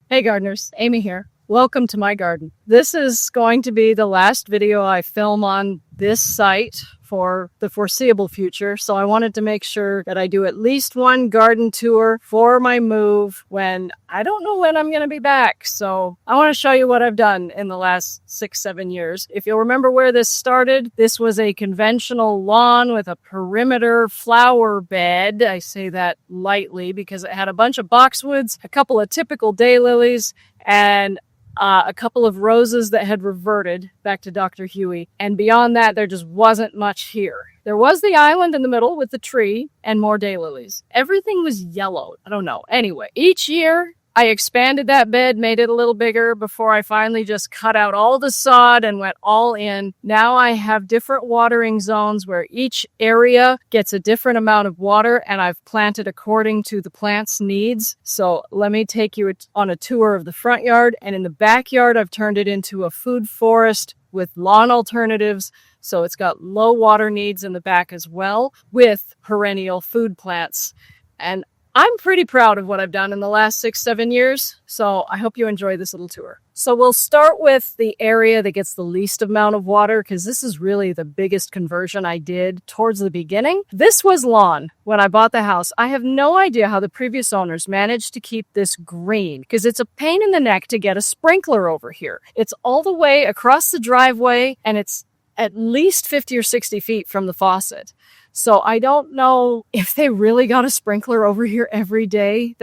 Hey gardeners, Amy here. Welcome to my garden. This is going to be the last video I film on this site for the foreseeable future, so I wanted to make sure that I do at least one garden tour for my move when I don't know when I'm going to be back. So I want to show you what I've done in the last 6-7 years. If you'll remember where this started, this was a conventional lawn with a perimeter flower bed. I say that lightly because it had a bunch of boxwoods, a couple of typical daylilies, and a couple of roses that had reverted back to Dr. Huey. And beyond that, there just wasn't much here. There was the island in the middle with the tree and more daylilies. Everything was yellow. I don't know. Anyway, each year I expanded that bed, made it a little bigger before I finally just cut out all the sod and went all in. Now I have different watering zones where each area gets a different amount of water, and I've planted according to the plant's needs. So let me take you on a tour of the front yard, and in the backyard I've turned it into a food forest with lawn alternatives. So it's got low water needs in the back as well, with perennial food plants. And I'm pretty proud of what I've done in the last 6-7 years, so I hope you enjoy this little tour. So we'll start with the area that gets the least amount of water, because this is really the biggest conversion I did towards the beginning. This was lawn when I bought the house. I have no idea how the previous owners managed to keep this green, because it's a pain in the neck to get a sprinkler over here. It's all the way across the driveway, and it's at least 50 or 60 feet from the faucet. So I don't know if they really got a sprinkler over here every day.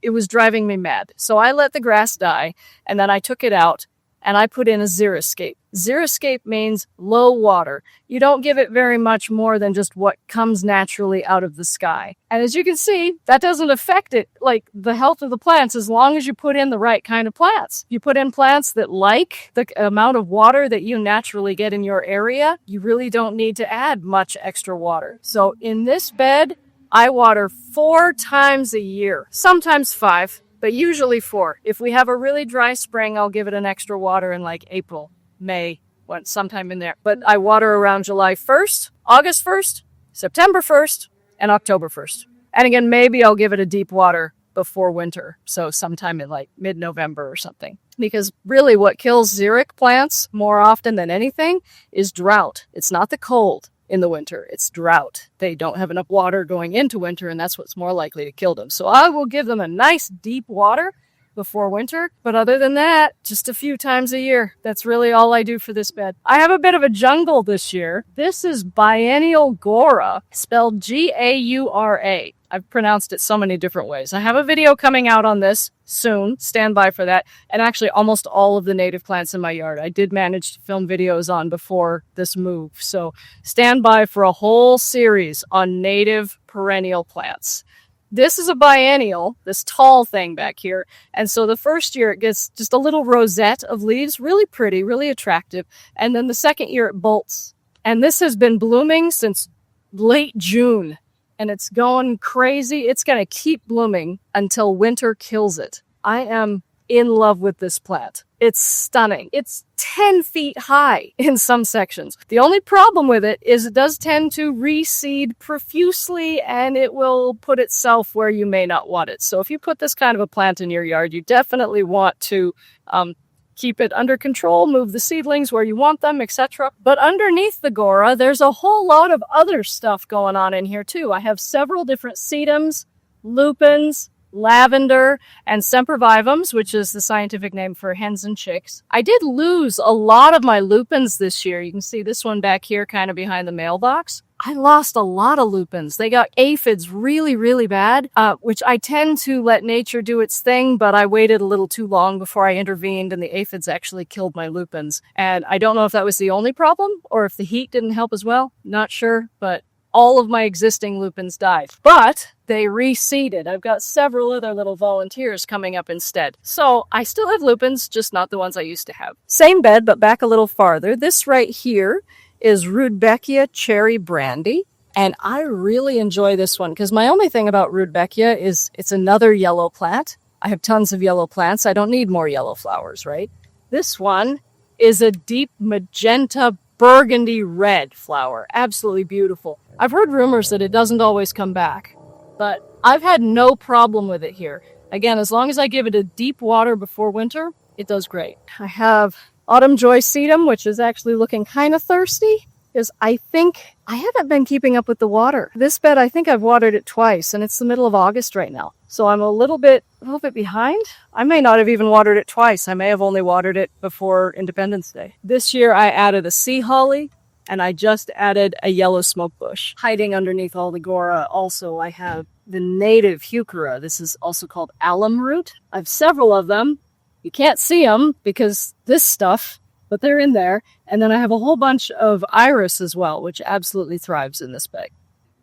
It was driving me mad. So I let the grass die, and then I took it out and I put in a xeriscape. Xeriscape means low water. You don't give it very much more than just what comes naturally out of the sky. And as you can see, that doesn't affect it, like the health of the plants, as long as you put in the right kind of plants. You put in plants that like the amount of water that you naturally get in your area, you really don't need to add much extra water. So in this bed, I water 4 times a year, sometimes 5. But usually 4. If we have a really dry spring, I'll give it an extra water in like April, May, sometime in there. But I water around July 1st, August 1st, September 1st, and October 1st. And again, maybe I'll give it a deep water before winter, so sometime in like mid-November or something. Because really what kills xeric plants more often than anything is drought. It's not the cold in the winter, it's drought. They don't have enough water going into winter, and that's what's more likely to kill them. So I will give them a nice deep water before winter, but other than that, just a few times a year. That's really all I do for this bed. I have a bit of a jungle this year. This is biennial Gora, spelled G-A-U-R-A. I've pronounced it so many different ways. I have a video coming out on this soon. Stand by for that. And actually almost all of the native plants in my yard I did manage to film videos on before this move. So stand by for a whole series on native perennial plants. This is a biennial, this tall thing back here. And so the first year it gets just a little rosette of leaves, really pretty, really attractive. And then the second year it bolts. And this has been blooming since late June. And it's going crazy. It's going to keep blooming until winter kills it. I am in love with this plant. It's stunning. It's 10 feet high in some sections. The only problem with it is it does tend to reseed profusely, and it will put itself where you may not want it. So if you put this kind of a plant in your yard, you definitely want to keep it under control, move the seedlings where you want them, etc. But underneath the Gora, there's a whole lot of other stuff going on in here too. I have several different sedums, lupins, lavender, and sempervivums, which is the scientific name for hens and chicks. I did lose a lot of my lupins this year. You can see this one back here kind of behind the mailbox. I lost a lot of lupins. They got aphids really, really bad, which I tend to let nature do its thing, but I waited a little too long before I intervened, and the aphids actually killed my lupins. And I don't know if that was the only problem or if the heat didn't help as well. Not sure, but all of my existing lupins died. But they reseeded. I've got several other little volunteers coming up instead. So I still have lupins, just not the ones I used to have. Same bed, but back a little farther. This right here is Rudbeckia Cherry Brandy. And I really enjoy this one because my only thing about Rudbeckia is it's another yellow plant. I have tons of yellow plants. I don't need more yellow flowers, right? This one is a deep magenta burgundy red flower. Absolutely beautiful. I've heard rumors that it doesn't always come back, but I've had no problem with it here. Again, as long as I give it a deep water before winter, it does great. I have autumn joy sedum, which is actually looking kind of thirsty, because I think I haven't been keeping up with the water. This bed, I think I've watered it twice, and it's the middle of August right now. So I'm a little bit behind. I may not have even watered it twice. I may have only watered it before Independence Day. This year I added a sea holly, and I just added a yellow smoke bush. Hiding underneath all the Gora, also I have the native heuchera. This is also called alum root. I have several of them. You can't see them because this stuff, but they're in there. And then I have a whole bunch of iris as well, which absolutely thrives in this bag.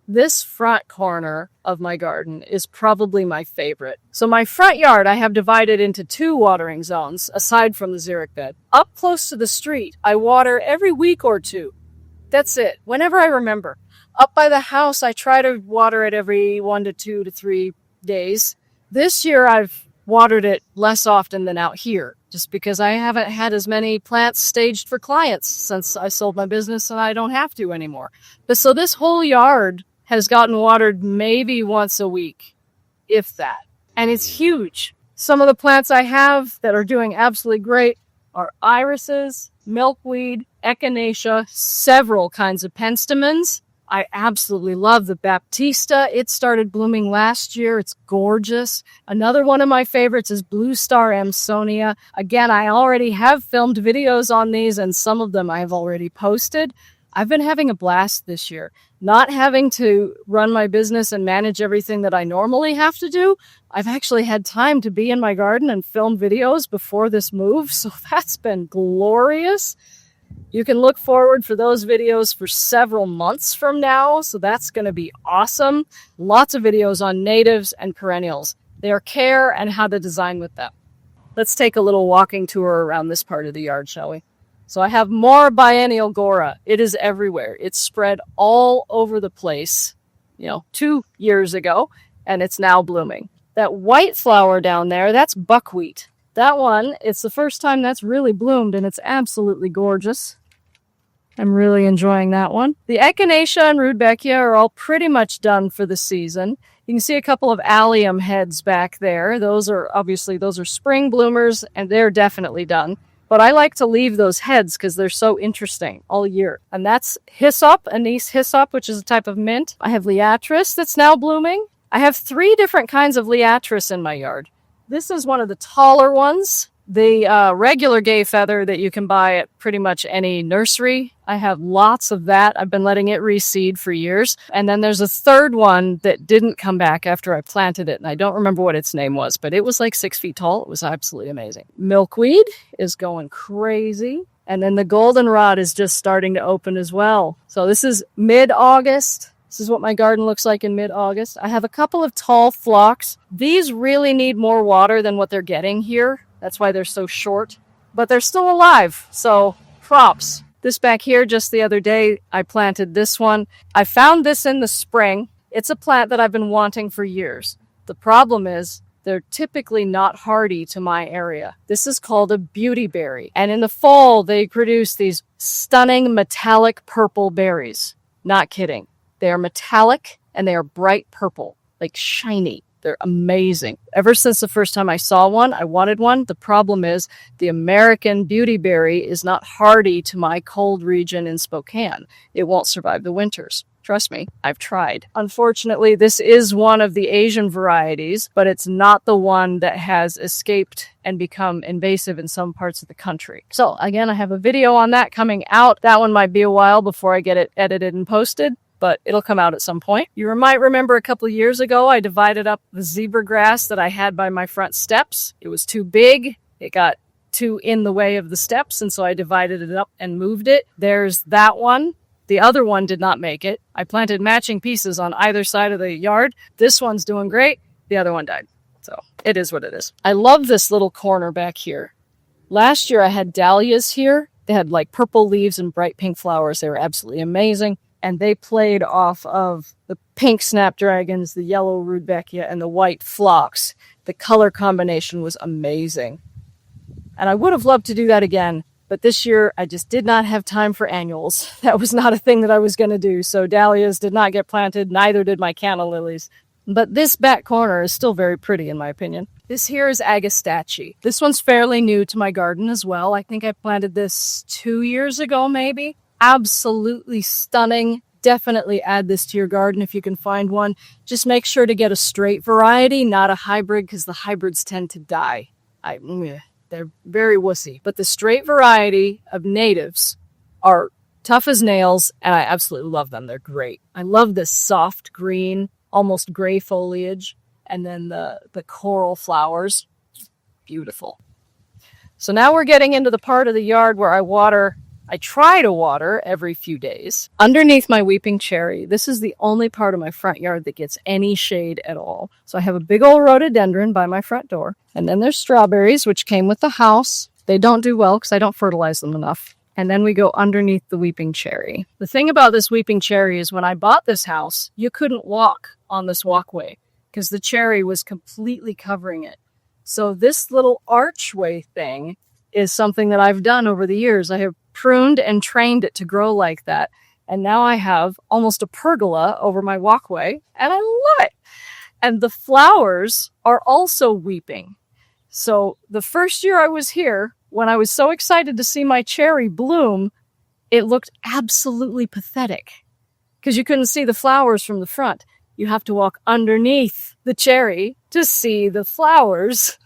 This front corner of my garden is probably my favorite. So my front yard I have divided into 2 watering zones, aside from the xeric bed. Up close to the street, I water every week or 2. That's it, whenever I remember. Up by the house, I try to water it every 1 to 2 to 3 days. This year I've watered it less often than out here, just because I haven't had as many plants staged for clients since I sold my business and I don't have to anymore. But so this whole yard has gotten watered maybe once a week, if that. And it's huge. Some of the plants I have that are doing absolutely great are irises, milkweed, echinacea, several kinds of penstemons. I absolutely love the Baptista. It started blooming last year. It's gorgeous. Another one of my favorites is Blue Star Amsonia. Again, I already have filmed videos on these, and some of them I have already posted. I've been having a blast this year. Not having to run my business and manage everything that I normally have to do, I've actually had time to be in my garden and film videos before this move, so that's been glorious. You can look forward for those videos for several months from now, so that's going to be awesome. Lots of videos on natives and perennials, their care and how to design with them. Let's take a little walking tour around this part of the yard, shall we? So I have more biennial Gora. It is everywhere. It's spread all over the place, 2 years ago, and it's now blooming. That white flower down there, that's buckwheat. That one, it's the first time that's really bloomed, and it's absolutely gorgeous. I'm really enjoying that one. The echinacea and rudbeckia are all pretty much done for the season. You can see a couple of allium heads back there. Those are spring bloomers, and they're definitely done. But I like to leave those heads because they're so interesting all year. And that's hyssop, anise hyssop, which is a type of mint. I have liatris that's now blooming. I have 3 different kinds of liatris in my yard. This is one of the taller ones. The regular gay feather that you can buy at pretty much any nursery. I have lots of that. I've been letting it reseed for years. And then there's a third one that didn't come back after I planted it. And I don't remember what its name was, but it was like 6 feet tall. It was absolutely amazing. Milkweed is going crazy. And then the goldenrod is just starting to open as well. So this is mid-August. This is what my garden looks like in mid-August. I have a couple of tall phlox. These really need more water than what they're getting here. That's why they're so short. But they're still alive, so props. This back here, just the other day, I planted this one. I found this in the spring. It's a plant that I've been wanting for years. The problem is they're typically not hardy to my area. This is called a beautyberry. And in the fall, they produce these stunning metallic purple berries. Not kidding. They are metallic and they are bright purple, like shiny. They're amazing. Ever since the first time I saw one, I wanted one. The problem is the American beautyberry is not hardy to my cold region in Spokane. It won't survive the winters. Trust me, I've tried. Unfortunately, this is one of the Asian varieties, but it's not the one that has escaped and become invasive in some parts of the country. So again, I have a video on that coming out. That one might be a while before I get it edited and posted, but it'll come out at some point. You might remember a couple of years ago, I divided up the zebra grass that I had by my front steps. It was too big. It got too in the way of the steps, and so I divided it up and moved it. There's that one. The other one did not make it. I planted matching pieces on either side of the yard. This one's doing great. The other one died. So it is what it is. I love this little corner back here. Last year I had dahlias here. They had like purple leaves and bright pink flowers. They were absolutely amazing. And they played off of the pink snapdragons, the yellow rudbeckia, and the white phlox. The color combination was amazing. And I would have loved to do that again, but this year I just did not have time for annuals. That was not a thing that I was going to do. So dahlias did not get planted, neither did my canna lilies. But this back corner is still very pretty in my opinion. This here is Agastache. This one's fairly new to my garden as well. I think I planted this 2 years ago maybe. Absolutely stunning. Definitely add this to your garden if you can find one. Just make sure to get a straight variety, not a hybrid, because the hybrids tend to die. They're very wussy. But the straight variety of natives are tough as nails, and I absolutely love them. They're great. I love this soft green, almost gray foliage, and then the coral flowers. Beautiful. So now we're getting into the part of the yard where I try to water every few days. Underneath my weeping cherry, this is the only part of my front yard that gets any shade at all. So I have a big old rhododendron by my front door. And then there's strawberries, which came with the house. They don't do well because I don't fertilize them enough. And then we go underneath the weeping cherry. The thing about this weeping cherry is when I bought this house, you couldn't walk on this walkway because the cherry was completely covering it. So this little archway thing is something that I've done over the years. I have pruned and trained it to grow like that. And now I have almost a pergola over my walkway, and I love it. And the flowers are also weeping. So the first year I was here, when I was so excited to see my cherry bloom, it looked absolutely pathetic because you couldn't see the flowers from the front. You have to walk underneath the cherry to see the flowers.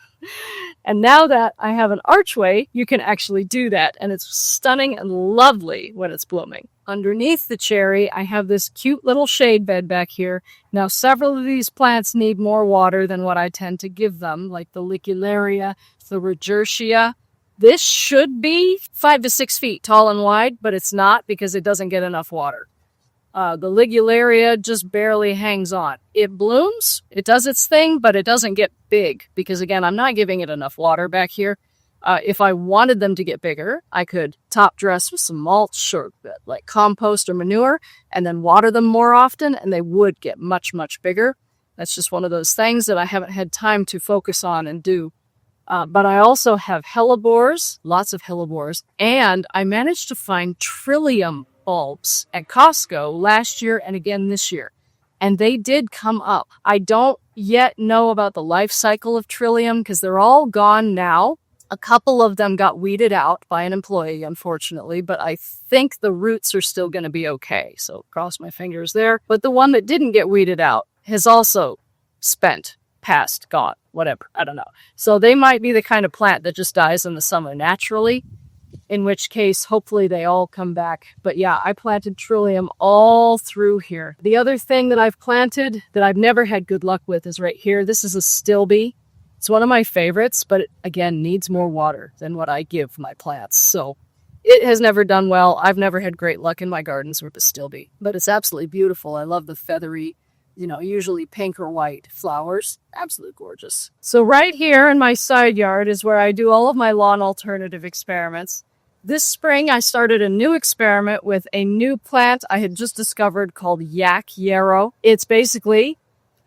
And now that I have an archway, you can actually do that. And it's stunning and lovely when it's blooming. Underneath the cherry, I have this cute little shade bed back here. Now, several of these plants need more water than what I tend to give them, like the Licularia, the Regertia. This should be 5 to 6 feet tall and wide, but it's not because it doesn't get enough water. The Ligularia just barely hangs on. It blooms, it does its thing, but it doesn't get big because, again, I'm not giving it enough water back here. If I wanted them to get bigger, I could top dress with some mulch or like compost or manure and then water them more often, and they would get much, much bigger. That's just one of those things that I haven't had time to focus on and do. But I also have hellebores, lots of hellebores, and I managed to find trillium bulbs at Costco last year and again this year. And they did come up. I don't yet know about the life cycle of trillium because they're all gone now. A couple of them got weeded out by an employee, unfortunately, but I think the roots are still going to be okay. So cross my fingers there. But the one that didn't get weeded out has also passed, gone, whatever. I don't know. So they might be the kind of plant that just dies in the summer naturally, in which case, hopefully they all come back. But yeah, I planted trillium all through here. The other thing that I've planted that I've never had good luck with is right here. This is a stilby. It's one of my favorites, but it, again, needs more water than what I give my plants. So it has never done well. I've never had great luck in my gardens with the stilby, but it's absolutely beautiful. I love the feathery, usually pink or white flowers. Absolutely gorgeous. So right here in my side yard is where I do all of my lawn alternative experiments. This spring, I started a new experiment with a new plant I had just discovered called yak yarrow. It's basically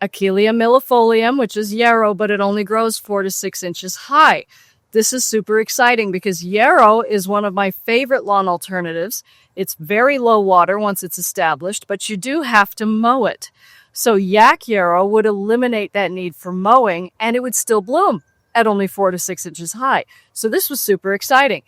Achillea millefolium, which is yarrow, but it only grows 4 to 6 inches high. This is super exciting because yarrow is one of my favorite lawn alternatives. It's very low water once it's established, but you do have to mow it. So yak yarrow would eliminate that need for mowing, and it would still bloom at only 4 to 6 inches high. So this was super exciting.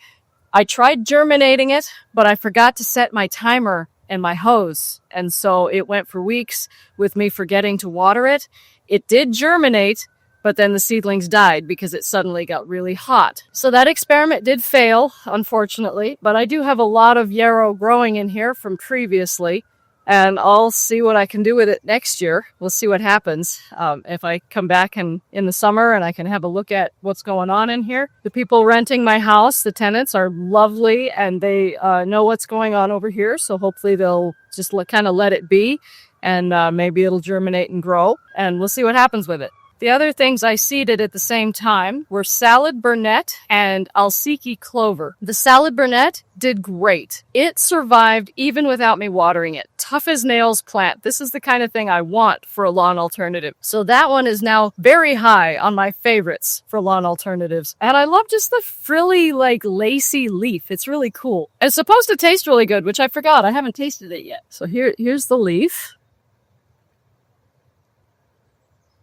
I tried germinating it, but I forgot to set my timer and my hose. And so it went for weeks with me forgetting to water it. It did germinate, but then the seedlings died because it suddenly got really hot. So that experiment did fail, unfortunately, but I do have a lot of yarrow growing in here from previously. And I'll see what I can do with it next year. We'll see what happens if I come back in the summer and I can have a look at what's going on in here. The people renting my house, the tenants, are lovely and they know what's going on over here. So hopefully they'll just kind of let it be and maybe it'll germinate and grow. And we'll see what happens with it. The other things I seeded at the same time were salad burnet and Alsiki clover. The salad burnet did great. It survived even without me watering it. Tough as nails plant. This is the kind of thing I want for a lawn alternative. So that one is now very high on my favorites for lawn alternatives. And I love just the frilly, lacy leaf. It's really cool. It's supposed to taste really good, which I forgot. I haven't tasted it yet. So here's the leaf.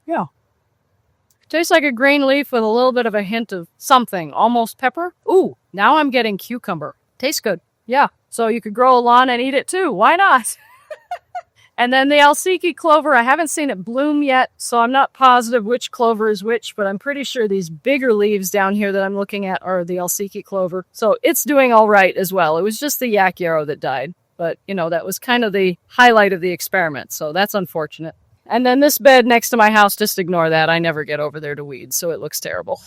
Yeah. Tastes like a green leaf with a little bit of a hint of something, almost pepper. Ooh, now I'm getting cucumber. Tastes good. Yeah. So you could grow a lawn and eat it too. Why not? And then the Alsiki clover, I haven't seen it bloom yet, so I'm not positive which clover is which, but I'm pretty sure these bigger leaves down here that I'm looking at are the Alsiki clover. So it's doing all right as well. It was just the yak yarrow that died. But, you know, that was kind of the highlight of the experiment, so that's unfortunate. And then this bed next to my house, just ignore that. I never get over there to weed, so it looks terrible.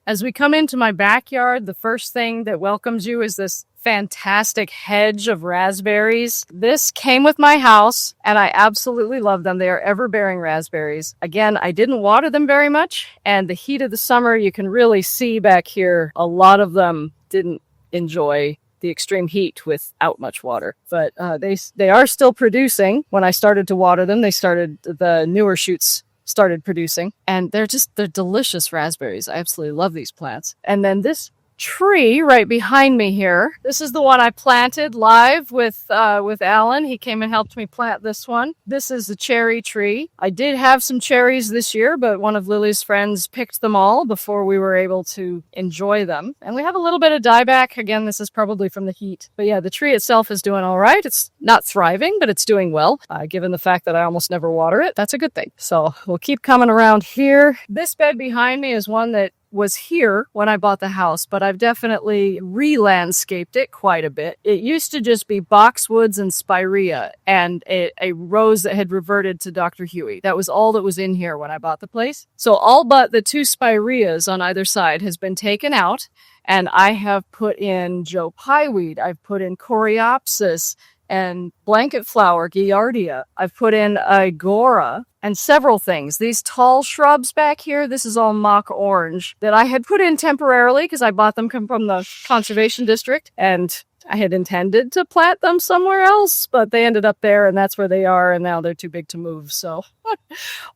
As we come into my backyard, the first thing that welcomes you is this fantastic hedge of raspberries. This came with my house, and I absolutely love them. They are ever-bearing raspberries. Again, I didn't water them very much, and the heat of the summer, you can really see back here, a lot of them didn't enjoy the extreme heat without much water. But they are still producing. When I started to water them, the newer shoots started producing, and they're delicious raspberries. I absolutely love these plants. And then this tree right behind me here, this is the one I planted live with Alan. He came and helped me plant this one. This is a cherry tree. I did have some cherries this year, but one of Lily's friends picked them all before we were able to enjoy them. And we have a little bit of dieback. Again, this is probably from the heat. But yeah, the tree itself is doing all right. It's not thriving, but it's doing well. Given the fact that I almost never water it, that's a good thing. So we'll keep coming around here. This bed behind me is one that was here when I bought the house, but I've definitely re-landscaped it quite a bit. It used to just be boxwoods and spirea and a rose that had reverted to Dr. Huey. That was all that was in here when I bought the place. So all but the 2 spireas on either side has been taken out, and I have put in Joe Pyeweed. I've put in Coreopsis and blanket flower, Giardia. I've put in Agora and several things. These tall shrubs back here, this is all mock orange that I had put in temporarily because I bought them from the conservation district, and I had intended to plant them somewhere else, but they ended up there, and that's where they are, and now they're too big to move, so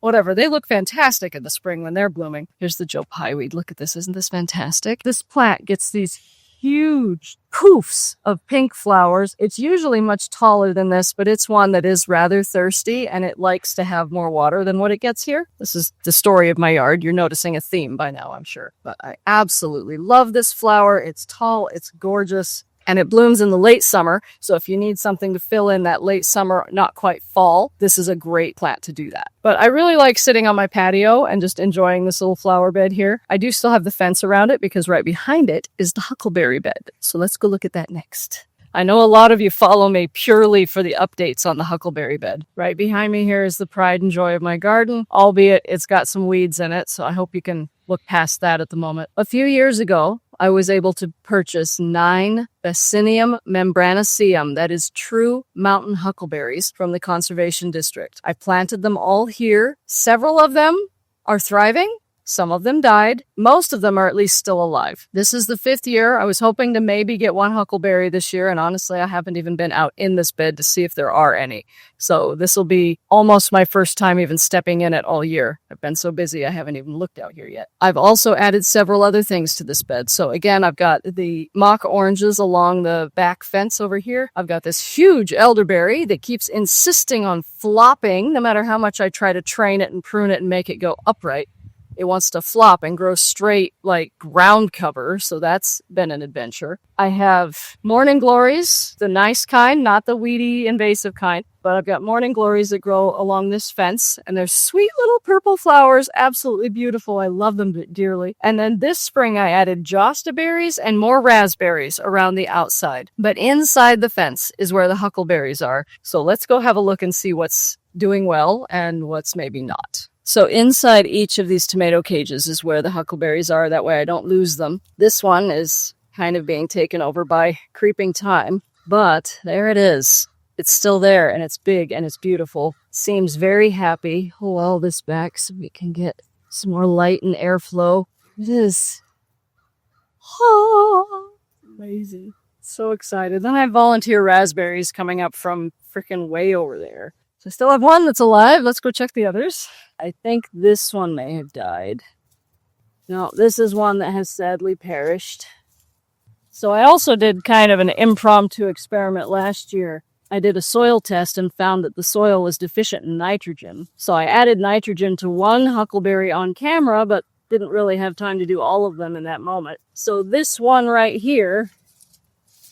whatever. They look fantastic in the spring when they're blooming. Here's the Joe Pyeweed. Look at this. Isn't this fantastic? This plant gets these huge poofs of pink flowers. It's usually much taller than this, but it's one that is rather thirsty, and it likes to have more water than what it gets here. This is the story of my yard. You're noticing a theme by now, I'm sure. But I absolutely love this flower. It's tall, it's gorgeous, and it blooms in the late summer. So if you need something to fill in that late summer, not quite fall, this is a great plant to do that. But I really like sitting on my patio and just enjoying this little flower bed here. I do still have the fence around it because right behind it is the huckleberry bed. So let's go look at that next. I know a lot of you follow me purely for the updates on the huckleberry bed. Right behind me here is the pride and joy of my garden, albeit it's got some weeds in it, so I hope you can look past that at the moment. A few years ago, I was able to purchase 9 Vaccinium membranaceum, that is true mountain huckleberries, from the conservation district. I planted them all here. Several of them are thriving. Some of them died. Most of them are at least still alive. This is the 5th year. I was hoping to maybe get 1 huckleberry this year, and honestly, I haven't even been out in this bed to see if there are any. So this will be almost my first time even stepping in it all year. I've been so busy, I haven't even looked out here yet. I've also added several other things to this bed. So again, I've got the mock oranges along the back fence over here. I've got this huge elderberry that keeps insisting on flopping no matter how much I try to train it and prune it and make it go upright. It wants to flop and grow straight like ground cover, so that's been an adventure. I have morning glories, the nice kind, not the weedy, invasive kind, but I've got morning glories that grow along this fence, and they're sweet little purple flowers, absolutely beautiful. I love them dearly. And then this spring I added josta berries and more raspberries around the outside. But inside the fence is where the huckleberries are. So let's go have a look and see what's doing well and what's maybe not. So inside each of these tomato cages is where the huckleberries are. That way I don't lose them. This one is kind of being taken over by creeping time, but there it is. It's still there, and it's big, and it's beautiful. Seems very happy. Hold all this back so we can get some more light and airflow. It is. Oh, amazing. So excited. Then I have volunteer raspberries coming up from freaking way over there. So I still have one that's alive. Let's go check the others. I think this one may have died. No, this is one that has sadly perished. So I also did kind of an impromptu experiment last year. I did a soil test and found that the soil was deficient in nitrogen. So I added nitrogen to one huckleberry on camera, but didn't really have time to do all of them in that moment. So this one right here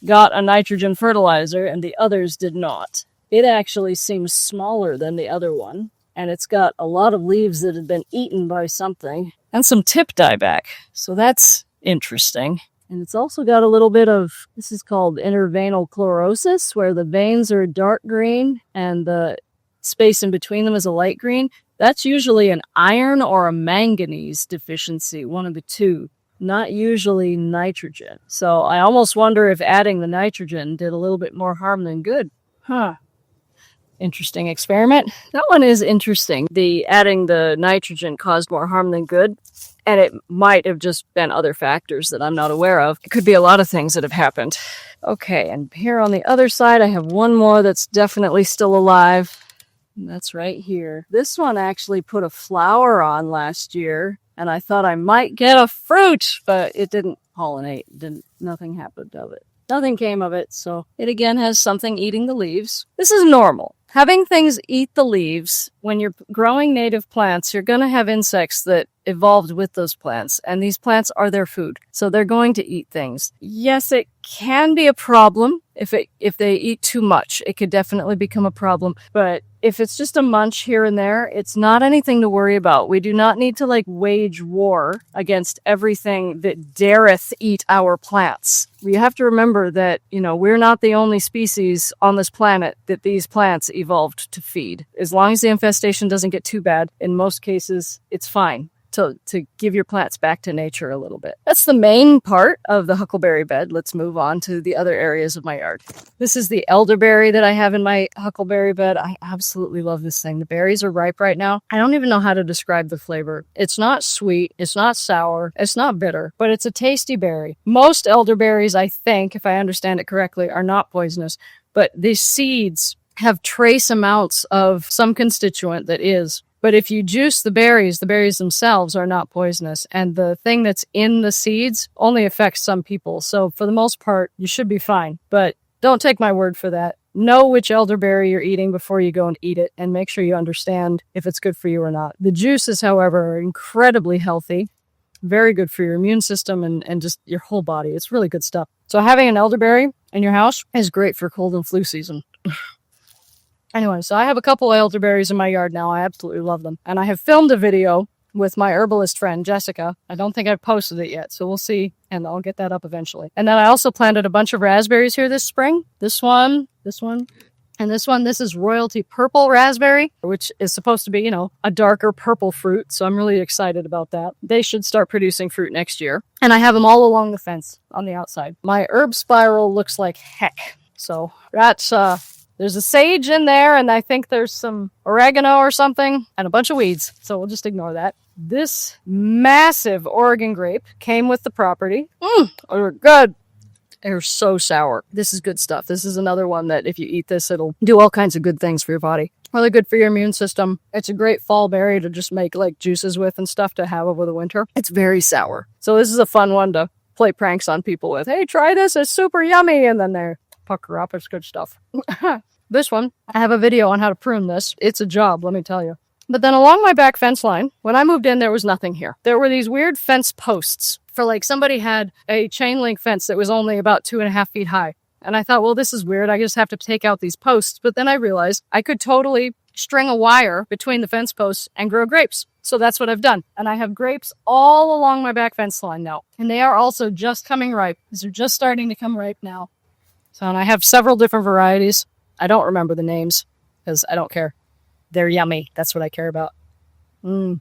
got a nitrogen fertilizer and the others did not. It actually seems smaller than the other one, and it's got a lot of leaves that had been eaten by something and some tip dieback. So that's interesting. And it's also got a little bit of, this is called intervenal chlorosis, where the veins are dark green and the space in between them is a light green. That's usually an iron or a manganese deficiency, one of the two, not usually nitrogen. So I almost wonder if adding the nitrogen did a little bit more harm than good. Interesting experiment. That one is interesting. The adding the nitrogen caused more harm than good. And it might have just been other factors that I'm not aware of. It could be a lot of things that have happened. Okay, and here on the other side, I have one more that's definitely still alive. And that's right here. This one actually put a flower on last year, and I thought I might get a fruit, but it didn't pollinate. Nothing happened of it. Nothing came of it, so it again has something eating the leaves. This is normal. Having things eat the leaves, when you're growing native plants, you're going to have insects that evolved with those plants, and these plants are their food, so they're going to eat things. Yes, it can be a problem if they eat too much. It could definitely become a problem, but if it's just a munch here and there, it's not anything to worry about. We do not need to wage war against everything that dareth eat our plants. We have to remember that, we're not the only species on this planet that these plants evolved to feed. As long as the infestation doesn't get too bad, in most cases, it's fine to give your plants back to nature a little bit. That's the main part of the huckleberry bed. Let's move on to the other areas of my yard. This is the elderberry that I have in my huckleberry bed. I absolutely love this thing. The berries are ripe right now. I don't even know how to describe the flavor. It's not sweet. It's not sour. It's not bitter, but it's a tasty berry. Most elderberries, I think, if I understand it correctly, are not poisonous, but the seeds have trace amounts of some constituent that is. But if you juice the berries themselves are not poisonous. And the thing that's in the seeds only affects some people. So for the most part, you should be fine. But don't take my word for that. Know which elderberry you're eating before you go and eat it. And make sure you understand if it's good for you or not. The juices, however, are incredibly healthy. Very good for your immune system and just your whole body. It's really good stuff. So having an elderberry in your house is great for cold and flu season. Anyway, so I have a couple elderberries in my yard now. I absolutely love them. And I have filmed a video with my herbalist friend, Jessica. I don't think I've posted it yet, so we'll see. And I'll get that up eventually. And then I also planted a bunch of raspberries here this spring. This one, and this one. This is royalty purple raspberry, which is supposed to be, a darker purple fruit. So I'm really excited about that. They should start producing fruit next year. And I have them all along the fence on the outside. My herb spiral looks like heck. So that's, there's a sage in there, and I think there's some oregano or something, and a bunch of weeds. So we'll just ignore that. This massive Oregon grape came with the property. They're good. They're so sour. This is good stuff. This is another one that if you eat this, it'll do all kinds of good things for your body. Really good for your immune system. It's a great fall berry to just make juices with and stuff to have over the winter. It's very sour. So this is a fun one to play pranks on people with. Hey, try this. It's super yummy. And then they're pucker up. It's good stuff. This one, I have a video on how to prune this. It's a job, let me tell you. But then along my back fence line, when I moved in, there was nothing here. There were these weird fence posts for somebody had a chain link fence that was only about 2.5 feet high. And I thought, well, this is weird. I just have to take out these posts. But then I realized I could totally string a wire between the fence posts and grow grapes. So that's what I've done. And I have grapes all along my back fence line now. And they are also just coming ripe. These are just starting to come ripe now. So, and I have several different varieties. I don't remember the names because I don't care. They're yummy. That's what I care about. So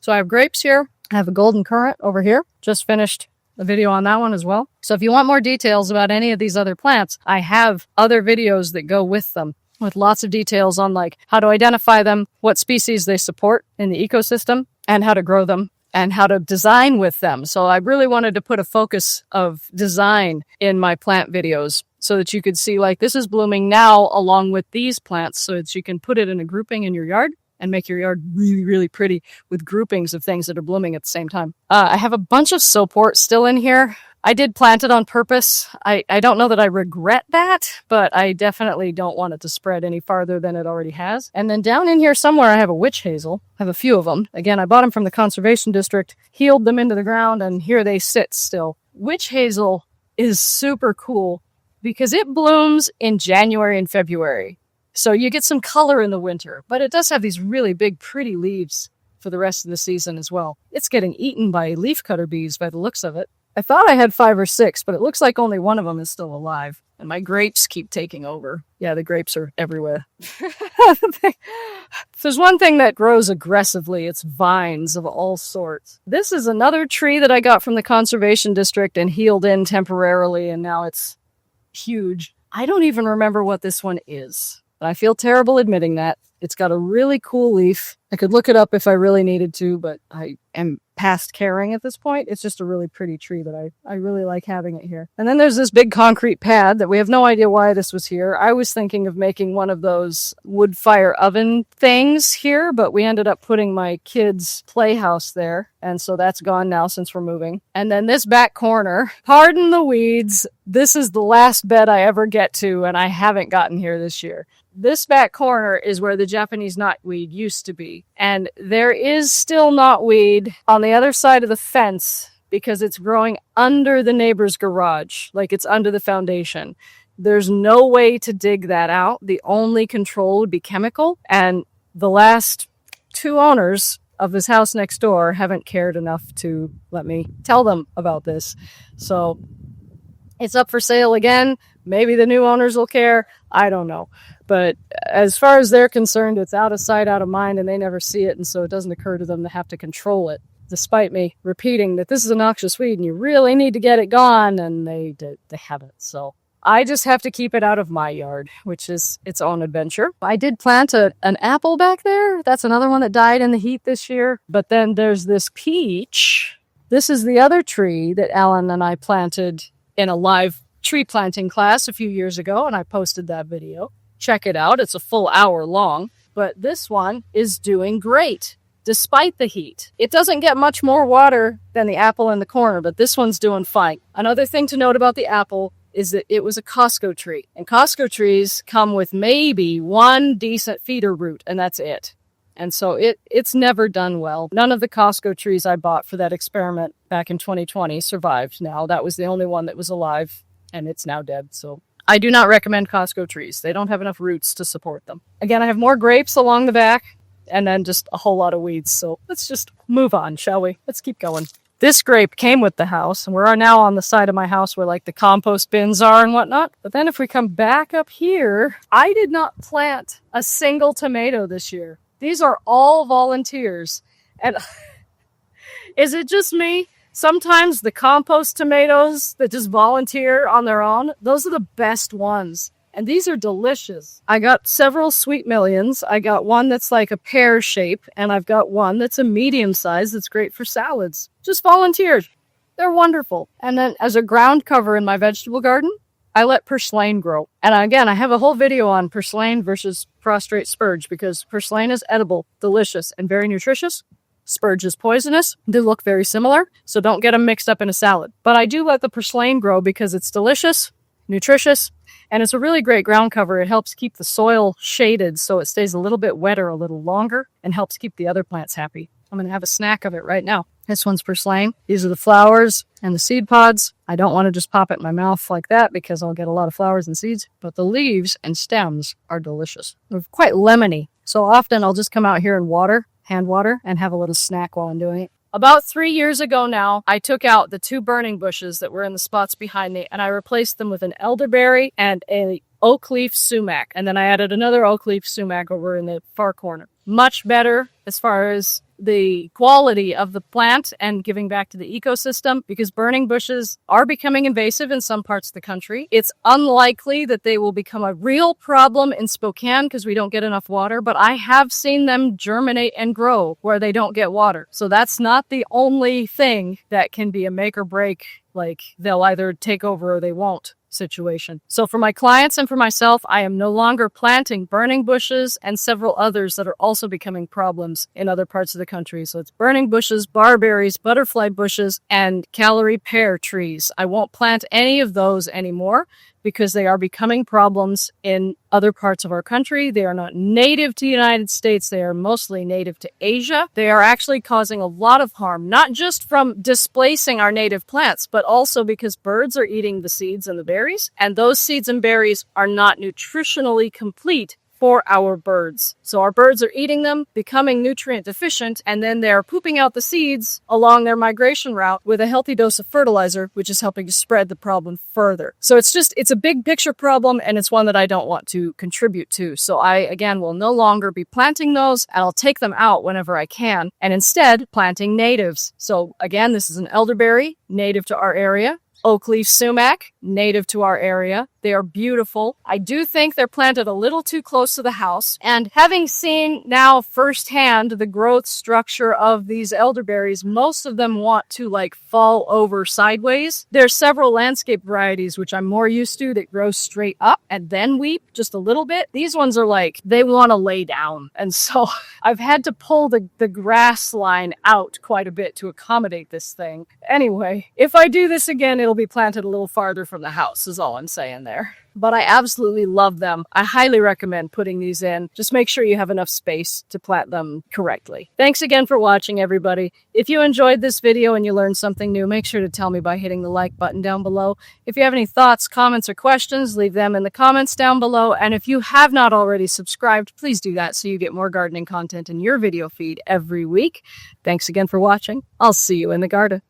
I have grapes here. I have a golden currant over here. Just finished a video on that one as well. So if you want more details about any of these other plants, I have other videos that go with them with lots of details on how to identify them, what species they support in the ecosystem, and how to grow them and how to design with them. So I really wanted to put a focus of design in my plant videos so that you could see this is blooming now along with these plants so that you can put it in a grouping in your yard and make your yard really, really pretty with groupings of things that are blooming at the same time. I have a bunch of soapwort still in here. I did plant it on purpose. I don't know that I regret that, but I definitely don't want it to spread any farther than it already has. And then down in here somewhere, I have a witch hazel. I have a few of them. Again, I bought them from the conservation district, healed them into the ground, and here they sit still. Witch hazel is super cool because it blooms in January and February. So you get some color in the winter, but it does have these really big, pretty leaves for the rest of the season as well. It's getting eaten by leafcutter bees by the looks of it. I thought I had 5 or 6, but it looks like only one of them is still alive. And my grapes keep taking over. Yeah, the grapes are everywhere. If there's one thing that grows aggressively, it's vines of all sorts. This is another tree that I got from the conservation district and healed in temporarily, and now it's huge. I don't even remember what this one is. And I feel terrible admitting that. It's got a really cool leaf. I could look it up if I really needed to, but I am past caring at this point. It's just a really pretty tree that I really like having it here. And then there's this big concrete pad that we have no idea why this was here. I was thinking of making one of those wood fire oven things here, but we ended up putting my kids' playhouse there. And so that's gone now since we're moving. And then this back corner, pardon the weeds, this is the last bed I ever get to, and I haven't gotten here this year. This back corner is where the Japanese knotweed used to be. And there is still knotweed on the other side of the fence because it's growing under the neighbor's garage, like it's under the foundation. There's no way to dig that out. The only control would be chemical. And the last 2 owners of this house next door haven't cared enough to let me tell them about this. So it's up for sale again. Maybe the new owners will care. I don't know. But as far as they're concerned, it's out of sight, out of mind, and they never see it, and so it doesn't occur to them to have to control it, despite me repeating that this is a noxious weed and you really need to get it gone, and they haven't. So I just have to keep it out of my yard, which is its own adventure. I did plant an apple back there. That's another one that died in the heat this year. But then there's this peach. This is the other tree that Alan and I planted in a live tree planting class a few years ago, and I posted that video. Check it out. It's a full hour long. But this one is doing great, despite the heat. It doesn't get much more water than the apple in the corner, but this one's doing fine. Another thing to note about the apple is that it was a Costco tree. And Costco trees come with maybe one decent feeder root, and that's it. And so it's never done well. None of the Costco trees I bought for that experiment back in 2020 survived now. That was the only one that was alive, and it's now dead. So I do not recommend Costco trees. They don't have enough roots to support them. Again, I have more grapes along the back, and then just a whole lot of weeds. So let's just move on, shall we? Let's keep going. This grape came with the house, and we're now on the side of my house where like the compost bins are and whatnot. But then if we come back up here, I did not plant a single tomato this year. These are all volunteers. And is it just me? Sometimes the compost tomatoes that just volunteer on their own, those are the best ones. And these are delicious. I got several Sweet Millions. I got one that's like a pear shape, and I've got one that's a medium size that's great for salads. Just volunteered. They're wonderful. And then as a ground cover in my vegetable garden, I let purslane grow. And again, I have a whole video on purslane versus prostrate spurge because purslane is edible, delicious, and very nutritious. Spurge is poisonous. They look very similar, so don't get them mixed up in a salad. But I do let the purslane grow because it's delicious, nutritious, and it's a really great ground cover. It helps keep the soil shaded so it stays a little bit wetter a little longer and helps keep the other plants happy. I'm going to have a snack of it right now. This one's purslane. These are the flowers and the seed pods. I don't want to just pop it in my mouth like that because I'll get a lot of flowers and seeds, but the leaves and stems are delicious. They're quite lemony, so often I'll just come out here and hand water, and have a little snack while I'm doing it. About 3 years ago now, I took out the 2 burning bushes that were in the spots behind me, and I replaced them with an elderberry and a oak leaf sumac. And then I added another oak leaf sumac over in the far corner. Much better as far as the quality of the plant and giving back to the ecosystem, because burning bushes are becoming invasive in some parts of the country. It's unlikely that they will become a real problem in Spokane because we don't get enough water, but I have seen them germinate and grow where they don't get water. So that's not the only thing that can be a make or break, like they'll either take over or they won't. situation. So for my clients and for myself, I am no longer planting burning bushes and several others that are also becoming problems in other parts of the country. So it's burning bushes, barberries, butterfly bushes, and Callery pear trees. I won't plant any of those anymore because they are becoming problems in other parts of our country. They are not native to the United States. They are mostly native to Asia. They are actually causing a lot of harm, not just from displacing our native plants, but also because birds are eating the seeds and the berries, and those seeds and berries are not nutritionally complete for our birds. So our birds are eating them, becoming nutrient deficient, and then they're pooping out the seeds along their migration route with a healthy dose of fertilizer, which is helping to spread the problem further. So it's a big picture problem, and it's one that I don't want to contribute to. So I, again, will no longer be planting those, and I'll take them out whenever I can, and instead planting natives. So again, this is an elderberry, native to our area. Oak leaf sumac, native to our area. They are beautiful. I do think they're planted a little too close to the house. And having seen now firsthand the growth structure of these elderberries, most of them want to fall over sideways. There's several landscape varieties, which I'm more used to, that grow straight up and then weep just a little bit. These ones are they want to lay down. And so I've had to pull the grass line out quite a bit to accommodate this thing. Anyway, if I do this again, it'll be planted a little farther from the house, is all I'm saying there. But I absolutely love them. I highly recommend putting these in. Just make sure you have enough space to plant them correctly. Thanks again for watching, everybody. If you enjoyed this video and you learned something new, make sure to tell me by hitting the like button down below. If you have any thoughts, comments, or questions, leave them in the comments down below. And if you have not already subscribed, please do that so you get more gardening content in your video feed every week. Thanks again for watching. I'll see you in the garden.